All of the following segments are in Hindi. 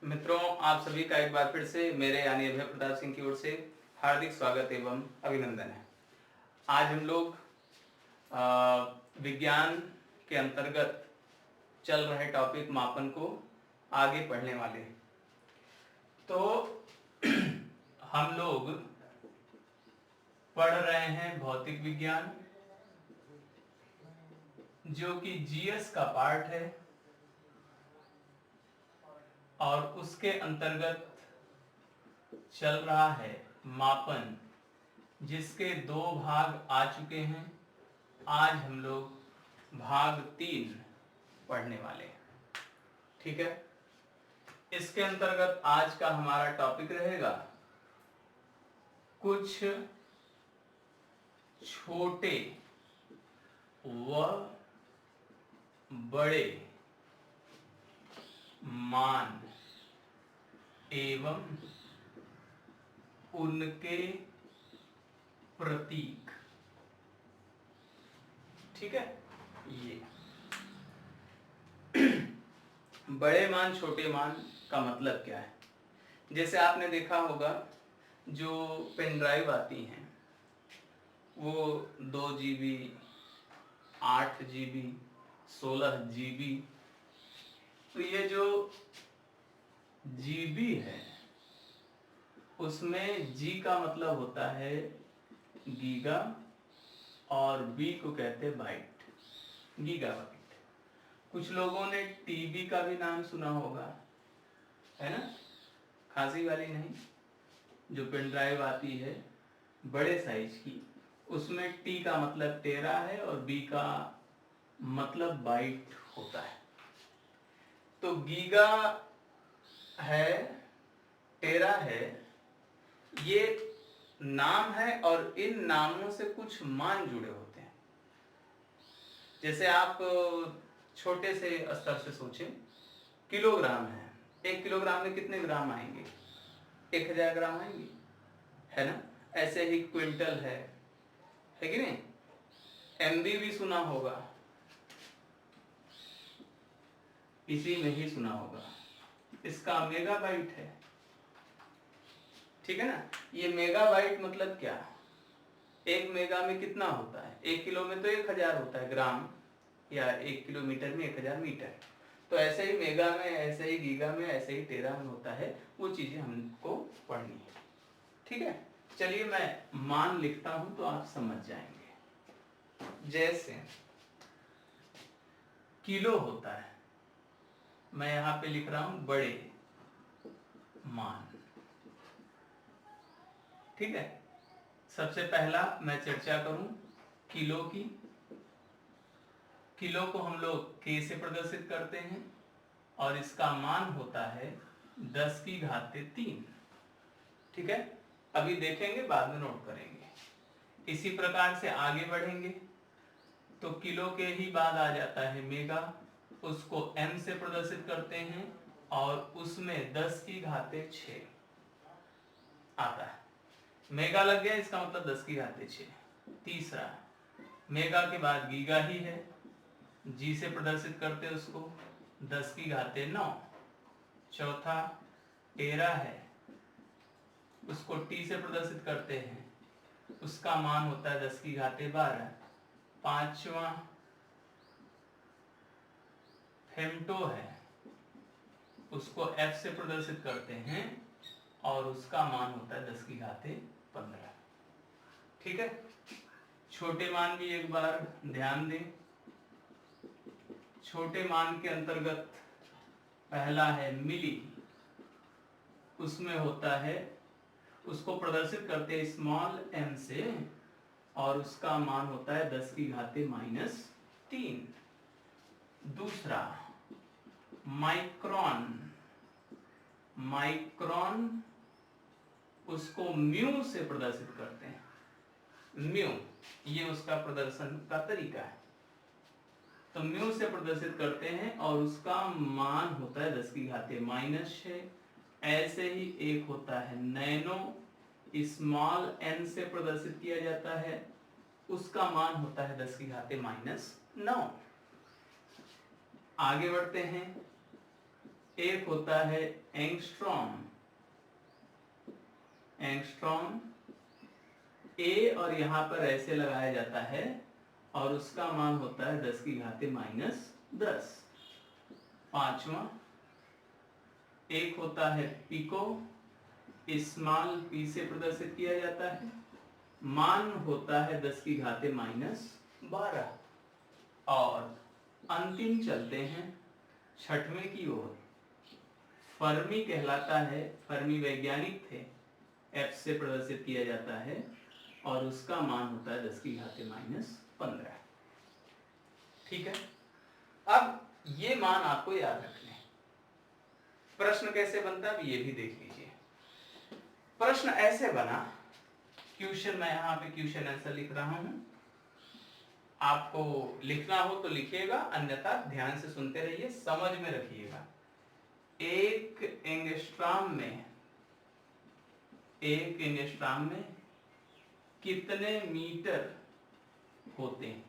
मित्रों, आप सभी का एक बार फिर से मेरे यानी अभय प्रताप सिंह की ओर से हार्दिक स्वागत एवं अभिनंदन है। आज हम लोग विज्ञान के अंतर्गत चल रहे टॉपिक मापन को आगे पढ़ने वाले हैं। तो हम लोग पढ़ रहे हैं भौतिक विज्ञान, जो कि जीएस का पार्ट है, और उसके अंतर्गत चल रहा है मापन, जिसके 2 भाग आ चुके हैं। आज हम लोग भाग 3 पढ़ने वाले हैं। ठीक है, इसके अंतर्गत आज का हमारा टॉपिक रहेगा कुछ छोटे व बड़े मान एवं उनके प्रतीक। ठीक है, ये बड़े मान छोटे मान का मतलब क्या है। जैसे आपने देखा होगा, जो पेन ड्राइव आती हैं वो 2 GB, 8 GB, 16 GB। तो ये जो GB है, उसमें G का मतलब होता है गीगा और B को कहते हैं बाइट, गीगाबाइट। कुछ लोगों ने TB का भी नाम सुना होगा, है ना, खांसी वाली नहीं, जो पेन ड्राइव आती है बड़े साइज की, उसमें T का मतलब 13 है और B का मतलब बाइट होता है। तो गीगा है, 13 है, ये नाम है और इन नामों से कुछ मान जुड़े होते हैं। जैसे आप छोटे से स्तर से सोचें, किलोग्राम है, 1 किलोग्राम में कितने ग्राम आएंगे? 1000 ग्राम आएंगे, है ना। ऐसे ही क्विंटल है कि नहीं। MB भी सुना होगा, इसी में ही सुना होगा, इसका मेगाबाइट है। ठीक है ना। ये मेगाबाइट मतलब क्या? 1 मेगा में कितना होता है? 1 किलो में तो 1000 होता है ग्राम, या 1 किलोमीटर में 1000 मीटर। तो ऐसे ही मेगा में, ऐसे ही गीगा में, ऐसे ही 13 में होता है। वो चीजें हमको पढ़नी है। ठीक है, चलिए मैं मान लिखता हूं तो आप समझ जाएंगे। जैसे किलो होता है, मैं यहां पे लिख रहा हूं बड़े मान। ठीक है, सबसे पहला मैं चर्चा करूं किलो की। किलो को हम लोग K से प्रदर्शित करते हैं और इसका मान होता है 10 की घाते 3। ठीक है, अभी देखेंगे, बाद में नोट करेंगे। इसी प्रकार से आगे बढ़ेंगे तो किलो के ही बाद आ जाता है मेगा, उसको M से प्रदर्शित करते हैं और उसमें 10 की घाते 6 आता है। मेगा लग गया, इसका मतलब 10 की घाते 6। तीसरा, मेगा के बाद गीगा ही है, G से प्रदर्शित करते हैं उसको, 10 की घाते 9। चौथा 13 है, उसको T से प्रदर्शित करते हैं, उसका मान होता है 10 की घाते 12। पांचवा फेमटो है, उसको F से प्रदर्शित करते हैं और उसका मान होता है 10 की घाते 15। ठीक है, छोटे मान भी एक बार ध्यान दें। छोटे मान के अंतर्गत पहला है मिली, उसमें होता है, उसको प्रदर्शित करते हैं स्मॉल m से और उसका मान होता है 10 की घाते -3। दूसरा माइक्रोन, माइक्रोन उसको म्यू से प्रदर्शित करते हैं, म्यू, ये उसका प्रदर्शन का तरीका है। तो म्यू से प्रदर्शित करते हैं और उसका मान होता है 10 की घाते -6। ऐसे ही एक होता है नैनो, स्मॉल n से प्रदर्शित किया जाता है, उसका मान होता है 10 की घाते -9। आगे बढ़ते हैं, एक होता है एंगस्ट्रॉम। एंगस्ट्रॉम ए और यहां पर ऐसे लगाया जाता है और उसका मान होता है 10 की घाते -10। पांचवा एक होता है पिको, स्मॉल पी से प्रदर्शित किया जाता है, मान होता है 10 की घाते -12। और अंतिम चलते हैं छठवें की ओर। फर्मी कहलाता है, फर्मी वैज्ञानिक थे, एफ से प्रदर्शित किया जाता है और उसका मान होता है 10 की घाते -15। ठीक है, अब ये मान आपको याद रखने हैं। प्रश्न कैसे बनता है ये भी देख लीजिए। प्रश्न ऐसे बना, क्वेश्चन मैं यहाँ पे क्वेश्चन आंसर लिख रहा हूं, आपको लिखना हो तो लिखिएगा, अन्यथा ध्यान से सुनते रहिए, समझ में रखिएगा। एक एंगस्ट्रॉम में कितने मीटर होते हैं?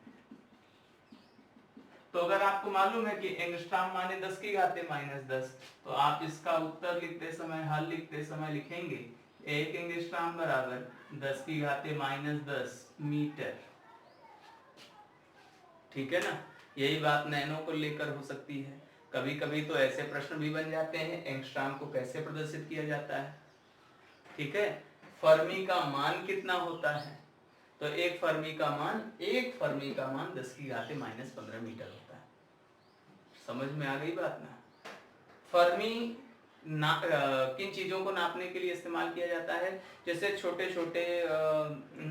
तो अगर आपको मालूम है कि एंगस्ट्रॉम माने 10 की घाते -10, तो आप इसका उत्तर लिखते समय, हल लिखते समय लिखेंगे एक एंगस्ट्रॉम बराबर 10 की घाते -10 मीटर। ठीक है ना, यही बात नैनो को लेकर हो सकती है। कभी कभी तो ऐसे प्रश्न भी बन जाते हैं, एंगस्ट्रॉम को कैसे प्रदर्शित किया जाता है। ठीक है, फर्मी का मान कितना होता है? तो एक फर्मी का मान 10 की घाते -15 मीटर होता है। समझ में आ गई बात ना? फर्मी किन चीजों को नापने के लिए इस्तेमाल किया जाता है? जैसे छोटे छोटे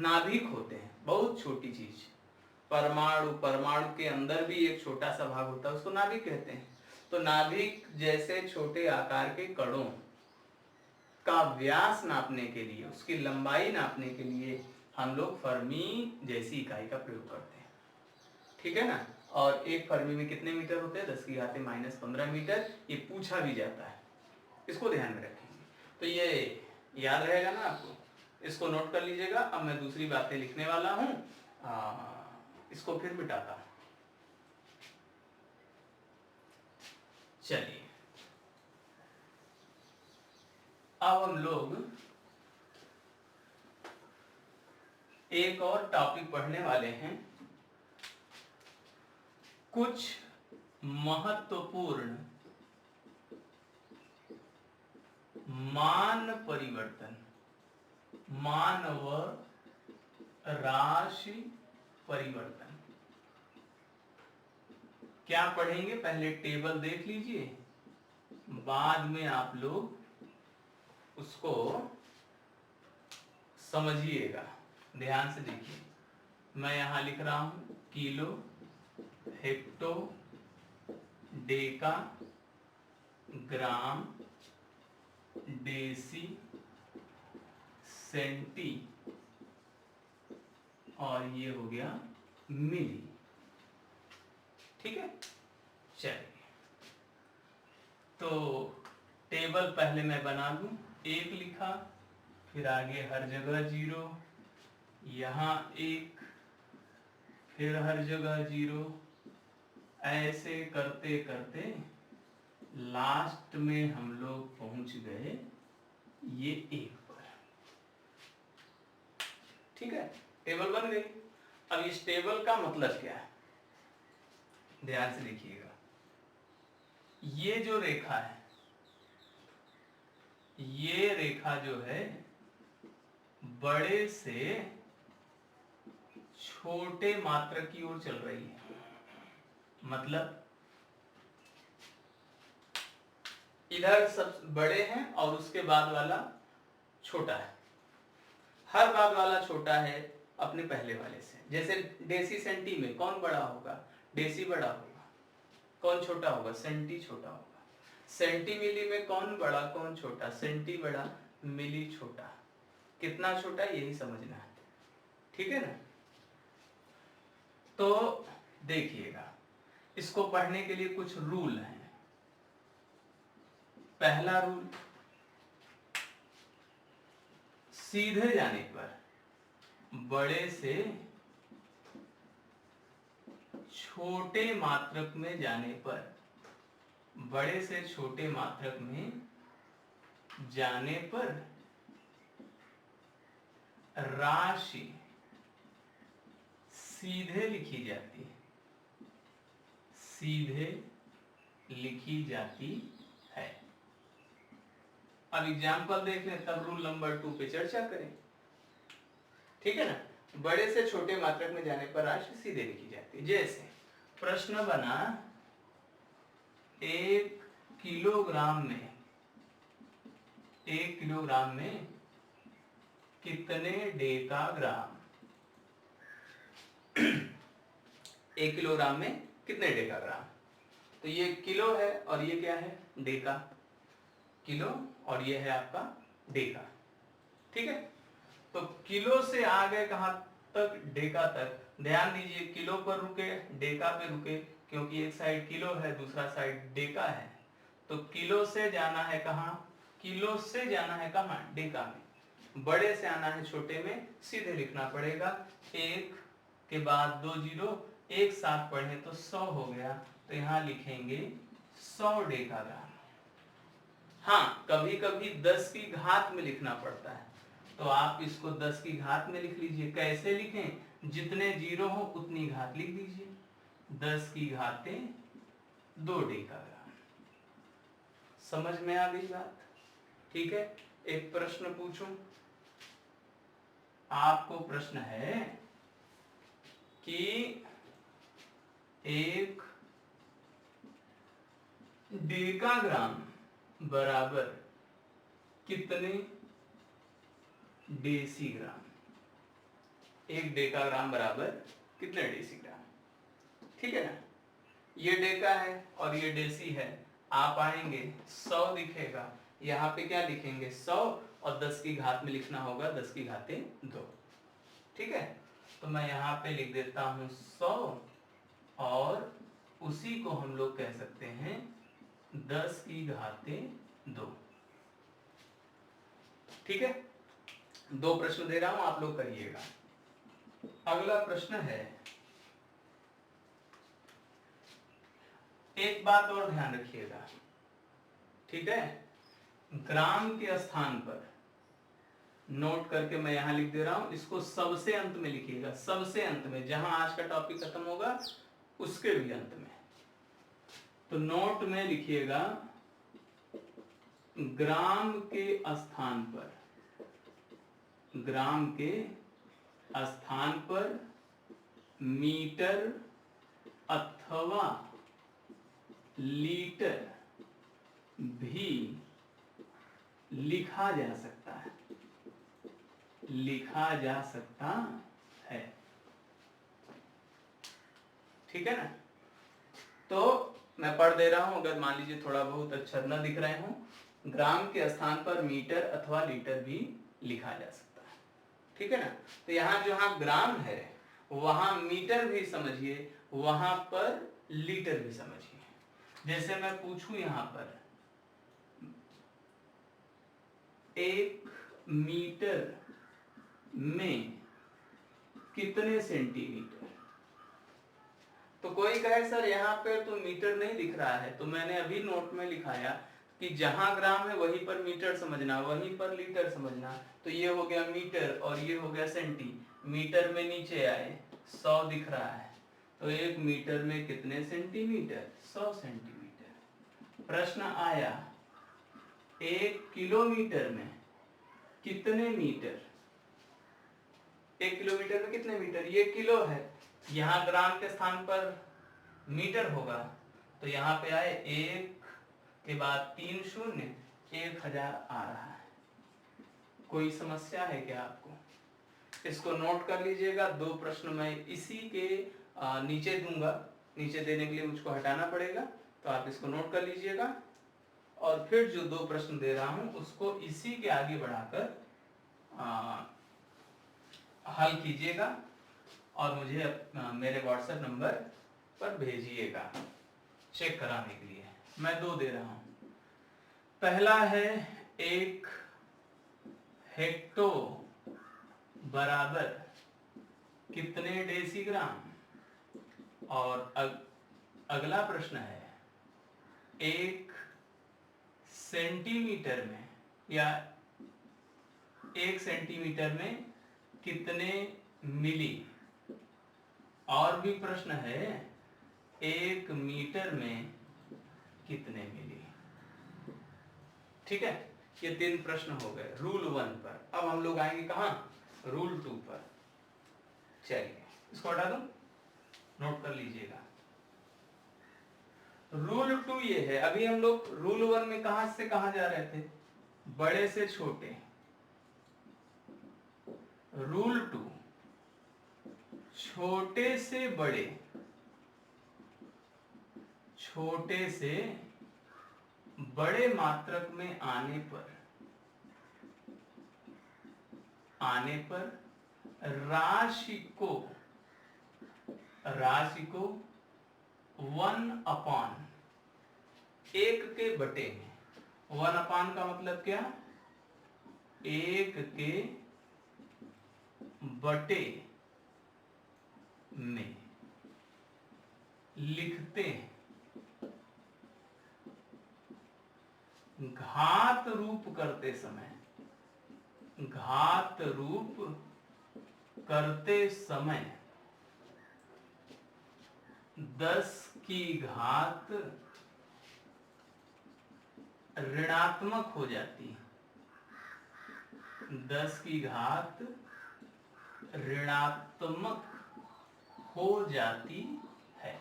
नाभिक होते हैं, बहुत छोटी चीज, परमाणु के अंदर भी एक छोटा सा भाग होता है, उसको नाभिक कहते हैं। तो नाभिक जैसे छोटे आकार के कणों का व्यास नापने के लिए, उसकी लंबाई नापने के लिए हम लोग फर्मी जैसी इकाई का प्रयोग करते हैं। ठीक है ना, और एक फर्मी में कितने मीटर होते हैं? 10 की घाते -15 मीटर। ये पूछा भी जाता है, इसको ध्यान में रखेंगे। तो ये याद रहेगा ना आपको, इसको नोट कर लीजिएगा। अब मैं दूसरी बातें लिखने वाला हूं, इसको फिर मिटाता हूं। चलिए, अब हम लोग एक और टॉपिक पढ़ने वाले हैं, कुछ महत्वपूर्ण मान परिवर्तन, मान व राशि परिवर्तन। क्या पढ़ेंगे? पहले टेबल देख लीजिए, बाद में आप लोग उसको समझिएगा। ध्यान से देखिए, मैं यहां लिख रहा हूं किलो, हेक्टो, डेका, ग्राम, डेसी, सेंटी, और ये हो गया मिली। ठीक है, चलिए, तो टेबल पहले मैं बना दूं। 1 लिखा, फिर आगे हर जगह 0, यहां 1, फिर हर जगह 0, ऐसे करते करते लास्ट में हम लोग पहुंच गए ये 1 पर। ठीक है, टेबल बन गई। अब इस टेबल का मतलब क्या है? ध्यान से देखिएगा, ये जो रेखा है, ये रेखा जो है बड़े से छोटे मात्रक की ओर चल रही है। मतलब इधर सब बड़े हैं और उसके बाद वाला छोटा है। हर बाद वाला छोटा है अपने पहले वाले से। जैसे डेसी सेंटी में कौन बड़ा होगा? डेसी बड़ा होगा। कौन छोटा होगा? सेंटी छोटा होगा। सेंटी मिली में कौन बड़ा कौन छोटा? सेंटी बड़ा, मिली छोटा। कितना छोटा यही समझना है। ठीक है ना? तो देखिएगा, इसको पढ़ने के लिए कुछ रूल हैं। पहला रूल, सीधे जाने पर, बड़े से छोटे मात्रक में जाने पर, बड़े से छोटे मात्रक में जाने पर राशि सीधे लिखी जाती है, सीधे लिखी जाती है। अब एग्जाम्पल देख लें, तब रूल नंबर 2 पे चर्चा करें। ठीक है ना, बड़े से छोटे मात्रक में जाने पर राशि सीधे लिखी जाती है। जैसे प्रश्न बना 1 किलोग्राम में कितने डेकाग्राम 1 किलोग्राम में कितने डेकाग्राम। तो ये किलो है और ये क्या है, डेका। किलो और ये है आपका डेका। ठीक है, तो किलो से आ गए कहां तक, डेका तक। ध्यान दीजिए, किलो पर रुके, डेका पे रुके, क्योंकि एक साइड किलो है दूसरा साइड डेका है। तो किलो से जाना है कहां, किलो से जाना है कहां, डेका में। बड़े से आना है छोटे में, सीधे लिखना पड़ेगा। 1 के बाद 2 जीरो, एक साथ पढ़े तो 100 हो गया। तो यहां लिखेंगे 100 डेकाग्राम। हाँ, कभी कभी 10 की घात में लिखना पड़ता है, तो आप इसको 10 की घात में लिख लीजिए। कैसे लिखें, जितने जीरो हो उतनी घात लिख दीजिए। 10 की घातें 2 डेकाग्राम। समझ में आ गई बात। ठीक है, एक प्रश्न पूछूं आपको। प्रश्न है कि 1 डेकाग्राम बराबर कितने डेसीग्राम। 1 डेकाग्राम बराबर कितने डेसीग्राम। ठीक है ना, ये डेका है और ये डेसी है। आप आएंगे 100 दिखेगा, यहाँ पे क्या लिखेंगे 100, और 10 की घात में लिखना होगा 10 की घातें 2। ठीक है, तो मैं यहाँ पे लिख देता हूँ 100, और उसी को हम लोग कह सकते हैं 10 की घातें 2। ठीक है, 2 प्रश्न दे रहा हूं, आप लोग करिएगा। अगला प्रश्न है, एक बात और ध्यान रखिएगा। ठीक है, ग्राम के स्थान पर नोट करके मैं यहां लिख दे रहा हूं, इसको सबसे अंत में लिखिएगा। सबसे अंत में, जहां आज का टॉपिक खत्म होगा उसके भी अंत में। तो नोट में लिखिएगा ग्राम के स्थान पर, ग्राम के स्थान पर मीटर अथवा लीटर भी लिखा जा सकता है, लिखा जा सकता है। ठीक है ना, तो मैं पढ़ दे रहा हूं, अगर मान लीजिए थोड़ा बहुत अक्षर न दिख रहे हो। ग्राम के स्थान पर मीटर अथवा लीटर भी लिखा जा सकता है। ठीक है ना, तो यहाँ जहां ग्राम है वहां मीटर भी समझिए, वहां पर लीटर भी समझिए। जैसे मैं पूछूं यहां पर 1 मीटर में कितने सेंटीमीटर, तो कोई कहे सर यहाँ पे तो मीटर नहीं दिख रहा है। तो मैंने अभी नोट में लिखाया कि जहां ग्राम है वहीं पर मीटर समझना, वहीं पर लीटर समझना। तो ये हो गया मीटर और ये हो गया सेंटी। मीटर में नीचे आए 100 दिख रहा है, तो 1 मीटर में कितने सेंटीमीटर, 100 सेंटीमीटर। प्रश्न आया 1 किलोमीटर में कितने मीटर, 1 किलोमीटर में कितने मीटर, ये किलो है, यहाँ ग्राम के स्थान पर मीटर होगा। तो यहाँ पे आए 1 के बाद 3 शून्य, 1000 आ रहा है। कोई समस्या है क्या आपको? इसको नोट कर लीजिएगा। 2 प्रश्न मैं इसी के नीचे दूंगा, नीचे देने के लिए मुझको हटाना पड़ेगा, तो आप इसको नोट कर लीजिएगा। और फिर जो 2 प्रश्न दे रहा हूं उसको इसी के आगे बढ़ाकर हल कीजिएगा और मुझे मेरे व्हाट्सएप नंबर पर भेजिएगा चेक कराने के लिए। मैं 2 दे रहा हूं। पहला है 1 हेक्टो बराबर कितने डेसीग्राम, और अगला प्रश्न है 1 सेंटीमीटर में या 1 सेंटीमीटर में कितने मिली, और भी प्रश्न है 1 मीटर में कितने मिली। ठीक है, ये 3 प्रश्न हो गए रूल 1 पर। अब हम लोग आएंगे कहां, रूल 2 पर। चलिए इसको हटा दूं, नोट कर लीजिएगा। रूल 2 ये है, अभी हम लोग रूल 1 में कहां से कहां जा रहे थे, बड़े से छोटे। रूल 2 छोटे से बड़े, छोटे से बड़े मात्रक में आने पर राशि को 1/1 के बटे में, 1 का मतलब क्या, 1 के बटे में लिखते हैं। घात रूप करते समय, घात रूप करते समय 10 की घात ऋणात्मक हो जाती है, 10 की घात ऋणात्मक हो जाती है।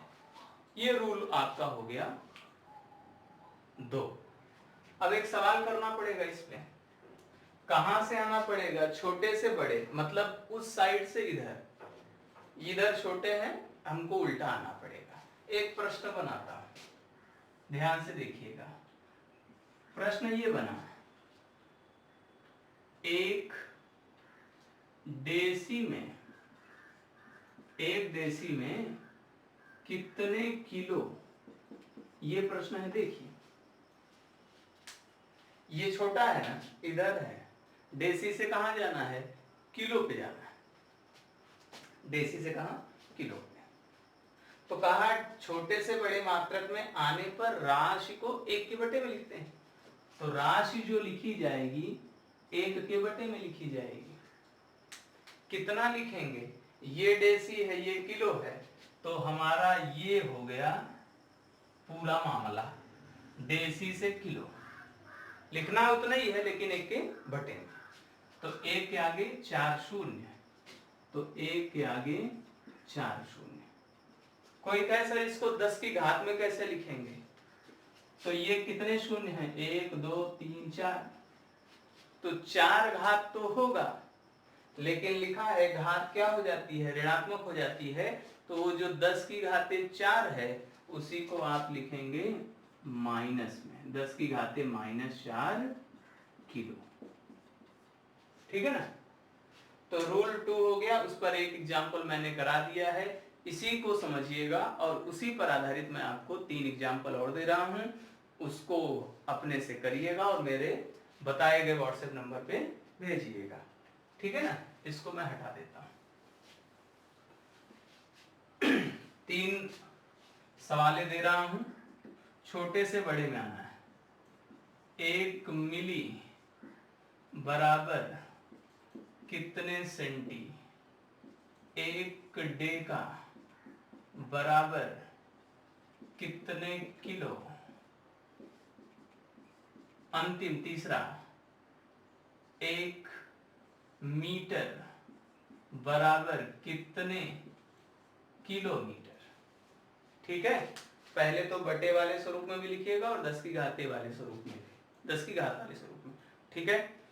ये रूल आपका हो गया 2। अब एक सवाल करना पड़ेगा इसमें, कहां से आना पड़ेगा, छोटे से बड़े, मतलब उस साइड से इधर, इधर छोटे हैं, हमको उल्टा आना पड़ेगा। एक प्रश्न बनाता हूं, ध्यान से देखिएगा। प्रश्न ये बना, 1 देसी में कितने किलो, ये प्रश्न है। देखिए ये छोटा है ना, इधर है, देसी से कहां जाना है, किलो पे जाना है, देसी से कहां, किलो पे। तो कहा छोटे से बड़े मात्रक में आने पर राशि को 1 के बटे में लिखते हैं। तो राशि जो लिखी जाएगी 1 के बटे में लिखी जाएगी। कितना लिखेंगे, ये देसी है, ये किलो है, तो हमारा ये हो गया पूरा मामला, देसी से किलो लिखना उतना ही है, लेकिन 1 के बटे में। तो 1 के आगे 4 शून्य, तो 1 के आगे 4 शून्य। कोई कहे सर इसको 10 की घात में कैसे लिखेंगे, तो ये कितने शून्य हैं, 1 2 3 4, तो 4 घात तो होगा, लेकिन लिखा है घात क्या हो जाती है, ऋणात्मक हो जाती है। तो वो जो 10 की घाते 4 है उसी को आप लिखेंगे माइनस में, 10 की घाते -4 किलो। ठीक है ना। तो रूल 2 हो गया, उस पर एक एग्जाम्पल मैंने करा दिया है, इसी को समझिएगा और उसी पर आधारित मैं आपको 3 एग्जाम्पल और दे रहा हूं, उसको अपने से करिएगा और मेरे बताए गए व्हाट्सएप नंबर पे भेजिएगा। ठीक है ना। इसको मैं हटा देता हूं। 3 सवालें दे रहा हूं, छोटे से बड़े में आना है। 1 मिली बराबर कितने सेंटी, 1 डेका बराबर कितने किलो, अंतिम तीसरा 1 मीटर बराबर कितने किलोमीटर। ठीक है, पहले तो बटे वाले स्वरूप में भी लिखिएगा और 10 की घाते वाले स्वरूप में भी, 10 की घात वाले स्वरूप में। ठीक है।